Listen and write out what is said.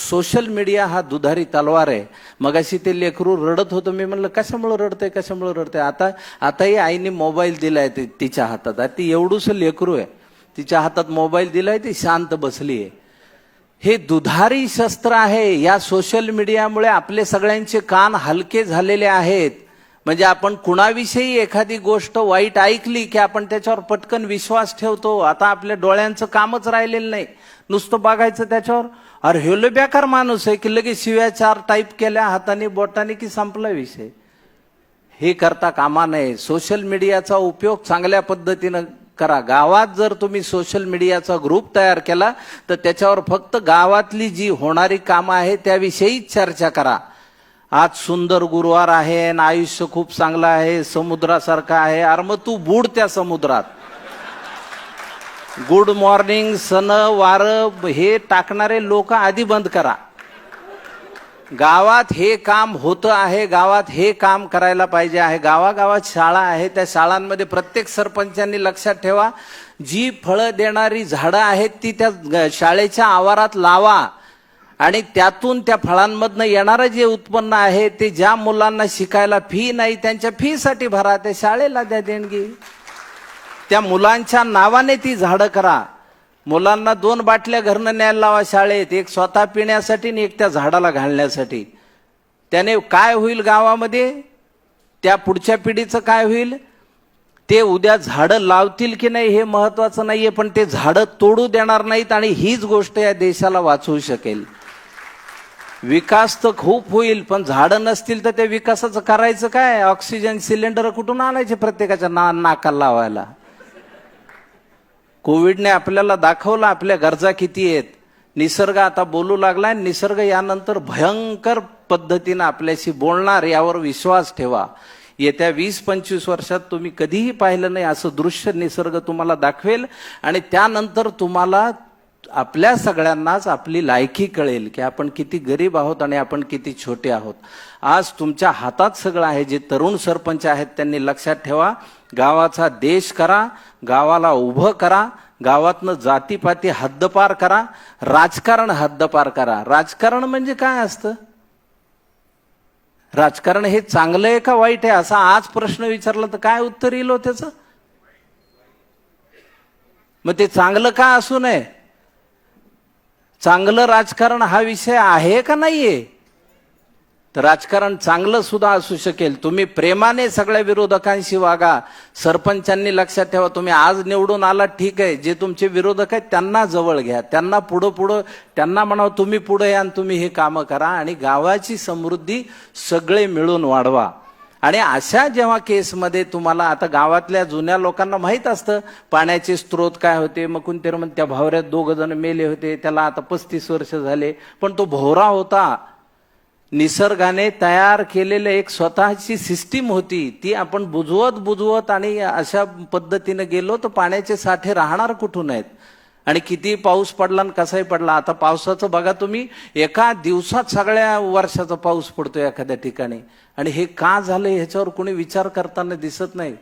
Social media हा दुधारी तलवार आहे. मगाशी ते लेकरू रडत होतं, मी म्हणलं कशामुळे रडते. आताही आईने मोबाईल दिलाय तिच्या हातात. ती एवढूस लेकरू आहे, तिच्या हातात मोबाईल दिलाय, ती शांत बसली आहे. हे दुधारी शस्त्र आहे. या सोशल मीडियामुळे आपले सगळ्यांचे कान हलके झालेले आहेत. म्हणजे आपण कुणाविषयी एखादी गोष्ट वाईट ऐकली की आपण त्याच्यावर पटकन विश्वास ठेवतो. आता आपल्या डोळ्यांचं कामच राहिलेलं नाही, नुसतं बघायचं त्याच्यावर. अरे हे बेकार माणूस आहे की लगेच शिव्या 4 टाईप केल्या हाताने बोटाने की संपला विषय. हे करता कामा नये. सोशल मीडियाचा उपयोग चांगल्या पद्धतीनं करा. गावात जर तुम्ही सोशल मीडियाचा ग्रुप तयार केला तर त्याच्यावर फक्त गावातली जी होणारी कामं आहे त्याविषयी चर्चा करा. आज सुंदर गुरुवार आहे आणि आयुष्य खूप चांगलं आहे, समुद्रासारखं आहे. अरे मग तू बुड त्या समुद्रात. गुड मॉर्निंग, सन वार हे टाकणारे लोक आधी बंद करा. गावात हे काम होतं आहे, गावात हे काम करायला पाहिजे आहे. गावागावात शाळा आहे, त्या शाळांमध्ये प्रत्येक सरपंचांनी लक्षात ठेवा, जी फळं देणारी झाडं आहेत ती त्या शाळेच्या आवारात लावा. आणि त्यातून त्या फळांमधनं येणारं जे उत्पन्न आहे ते ज्या मुलांना शिकायला फी नाही त्यांच्या फीसाठी भरा, त्या शाळेला द्या देणगी. त्या मुलांच्या नावाने ती झाडं करा. मुलांना 2 बाटल्या घरनं न्यायला लावा शाळेत, एक स्वतः पिण्यासाठी आणि एक त्या झाडाला घालण्यासाठी. त्याने काय होईल गावामध्ये, त्या पुढच्या पिढीचं काय होईल, ते उद्या झाडं लावतील की नाही हे महत्वाचं नाहीये, पण ते झाडं तोडू देणार नाहीत. आणि हीच गोष्ट या देशाला वाचवू शकेल. विकास तर खूप होईल, पण झाडं नसतील तर त्या विकासाचं करायचं काय. ऑक्सिजन सिलेंडर कुठून आणायचे प्रत्येकाच्या नाकाला लावायला. कोविडने आपल्याला दाखवलं आपल्या गरजा किती आहेत. निसर्ग आता बोलू लागलाय, निसर्ग यानंतर भयंकर पद्धतीनं आपल्याशी बोलणार, यावर विश्वास ठेवा. येत्या 20-25 वर्षात तुम्ही कधीही पाहिलं नाही असं दृश्य निसर्ग तुम्हाला दाखवेल. आणि त्यानंतर तुम्हाला आपल्या सगळ्यांनाच आपली लायकी कळेल की आपण किती गरीब आहोत आणि आपण किती छोटे आहोत. आज तुमच्या हातात सगळं आहे. जे तरुण सरपंच आहेत त्यांनी लक्षात ठेवा, गावाचा देश करा, गावाला उभं करा, गावातनं जातीपाती हद्दपार करा, राजकारण हद्दपार करा. राजकारण म्हणजे काय असतं, राजकारण हे चांगलं आहे का वाईट आहे असा आज प्रश्न विचारला तर काय उत्तर येईल त्याचं. मग ते चांगलं का असू नये. चांगलं राजकारण हा विषय आहे का नाहीये. तर राजकारण चांगलं सुद्धा असू शकेल. तुम्ही प्रेमाने सगळ्या विरोधकांशी वागा. सरपंचांनी लक्षात ठेवा, तुम्ही आज निवडून आलात ठीक आहे, जे तुमचे विरोधक आहेत त्यांना जवळ घ्या, त्यांना पुढं त्यांना म्हणावं तुम्ही पुढे या आणि तुम्ही हे कामं करा आणि गावाची समृद्धी सगळे मिळून वाढवा. आणि अशा जेव्हा केसमध्ये तुम्हाला आता गावातल्या जुन्या लोकांना माहीत असतं पाण्याचे स्रोत काय होते. मग कोणतरी म्हणते त्या भावऱ्यात 2 जण मेले होते, त्याला आता 35 वर्ष झाले, पण तो भोवरा होता. निसर्गाने तयार केलेलं एक स्वतःची सिस्टीम होती, ती आपण बुजवत आणि अशा पद्धतीने गेलो तर पाण्याचे साठे राहणार कुठून आहेत. आणि किती पाऊस पडला आणि कसाही पडला. आता पावसाचं बघा तुम्ही, एका दिवसात सगळ्या वर्षाचा पाऊस पडतो एखाद्या ठिकाणी. आणि हे का झालं ह्याच्यावर कोणी विचार करताना दिसत नाही.